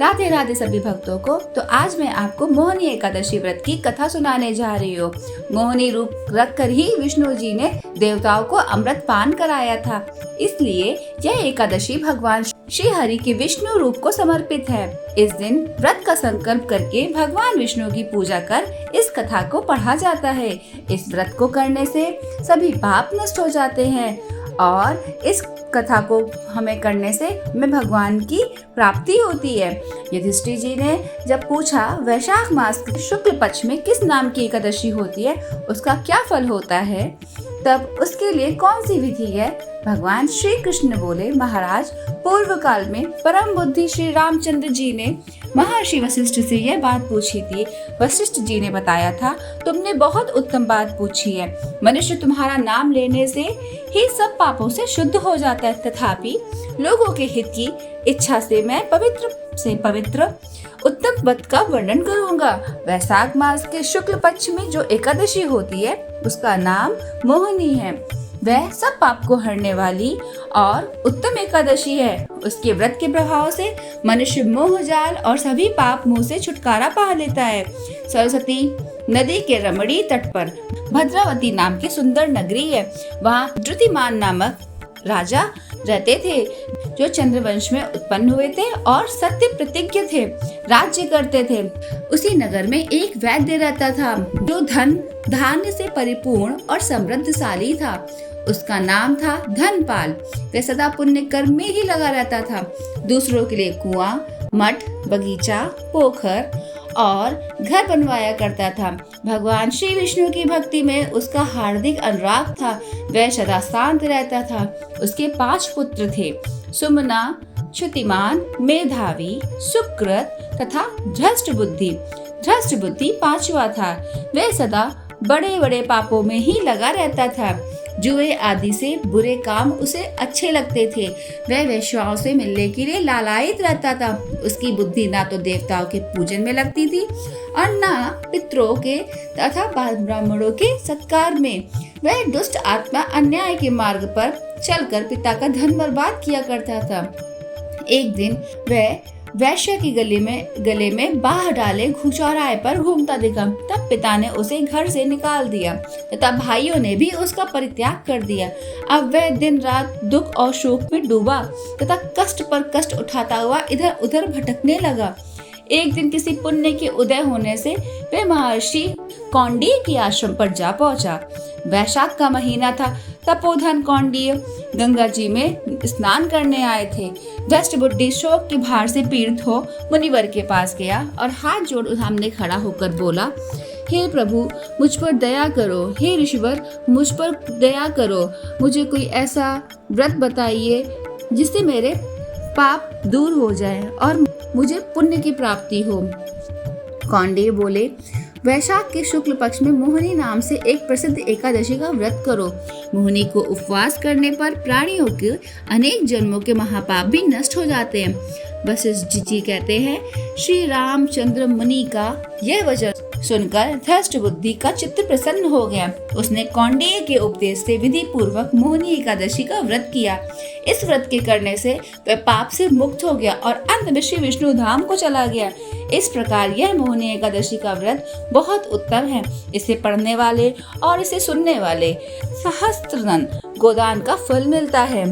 राधे राधे सभी भक्तों को। तो आज मैं आपको मोहिनी एकादशी व्रत की कथा सुनाने जा रही हूँ। मोहिनी रूप रखकर ही विष्णु जी ने देवताओं को अमृत पान कराया था, इसलिए यह एकादशी भगवान श्री हरि के विष्णु रूप को समर्पित है। इस दिन व्रत का संकल्प करके भगवान विष्णु की पूजा कर इस कथा को पढ़ा जाता है। इस व्रत को करने से सभी पाप नष्ट हो जाते हैं और इस कथा को हमें करने से हमें भगवान की प्राप्ति होती है। युधिष्ठिर जी ने जब पूछा वैशाख मास के शुक्ल पक्ष में किस नाम की एकादशी होती है, उसका क्या फल होता है, तब उसके लिए कौन सी विधि है, भगवान श्री कृष्ण बोले, महाराज पूर्व काल में परम बुद्धि श्री रामचंद्र जी ने महर्षि वशिष्ठ से यह बात पूछी थी। वशिष्ठ जी ने बताया था, तुमने बहुत उत्तम बात पूछी है। मनुष्य तुम्हारा नाम लेने से ही सब पापों से शुद्ध हो जाता है, तथापि लोगों के हित की इच्छा से मैं पवित्र उत्तम व्रत का वर्णन करूंगा। वैशाख मास के शुक्ल पक्ष में जो एकादशी होती है उसका नाम मोहिनी है। वह सब पाप को हरने वाली और उत्तम एकादशी है। उसके व्रत के प्रभाव से मनुष्य मोह जाल और सभी पाप मुंह से छुटकारा पा लेता है। सरस्वती नदी के रमणी तट पर भद्रावती नाम की सुंदर नगरी है। वहाँ द्रुतिमान नामक राजा रहते थे, जो चंद्रवंश में उत्पन्न हुए थे और सत्य प्रतिज्ञ थे, राज्य करते थे। उसी नगर में एक वैद्य रहता था, जो धन धान्य से परिपूर्ण और समृद्धशाली था। उसका नाम था धनपाल। वह सदा पुण्य कर्म में ही लगा रहता था। दूसरों के लिए कुआं, मठ, बगीचा, पोखर और घर बनवाया करता था। भगवान श्री विष्णु की भक्ति में उसका हार्दिक अनुराग था। वह सदा शांत रहता था। उसके 5 पुत्र थे, सुमना, च्युतिमान, मेधावी, सुकृत तथा धृष्ट बुद्धि। धृष्ट बुद्धि 5वां था। वह सदा बड़े बड़े पापों में ही लगा रहता था। जुए आदि से बुरे काम उसे अच्छे लगते थे। वह वेश्याओं से मिलने के लिए लालायित रहता था। उसकी बुद्धि ना तो देवताओं के पूजन में लगती थी और ना पितरों के तथा ब्राह्मणों के सत्कार में। वह दुष्ट आत्मा अन्याय के मार्ग पर चलकर पिता का धन बर्बाद किया करता था। एक दिन वह वैश्य की गले में बाह डाले चौराहे पर घूमता दिखा। तब पिता ने उसे घर से निकाल दिया तथा भाइयों ने भी उसका परित्याग कर दिया। अब वह दिन रात दुख और शोक में डूबा तथा कष्ट पर कष्ट उठाता हुआ इधर उधर भटकने लगा। एक दिन किसी पुण्य के उदय होने से वह महर्षि कौंडिन्य के आश्रम पर जा पहुंचा। वैशाख का महीना था। तपोधन कौंडिन्य गंगा जी में स्नान करने आए थे। धृष्ट बुद्धि शोक के भार से पीड़ित हो मुनिवर के पास गया और हाथ जोड़ सामने खड़ा होकर बोला, हे प्रभु मुझ पर दया करो। हे ऋषिवर मुझ पर दया करो। मुझे कोई ऐसा व्रत बताइए जिससे मेरे पाप दूर हो जाए और मुझे पुण्य की प्राप्ति हो। कौंडिन्य बोले, वैशाख के शुक्ल पक्ष में मोहिनी नाम से एक प्रसिद्ध एकादशी का व्रत करो। मोहिनी को उपवास करने पर प्राणियों के अनेक जन्मों के महापाप भी नष्ट हो जाते हैं। वशिष्ठ जी कहते हैं, श्री रामचंद्र मुनि का यह वचन सुनकर धृष्ट बुद्धि का चित्त प्रसन्न हो गया। उसने कौंडिन्य के उपदेश से विधि पूर्वक मोहिनी एकादशी का व्रत किया। इस व्रत के करने से वह पाप से मुक्त हो गया और अंत में श्री विष्णु धाम को चला गया। इस प्रकार यह मोहिनी एकादशी का व्रत बहुत उत्तम है। इसे पढ़ने वाले और इसे सुनने वाले सहस्त्र गोदान का फल मिलता है।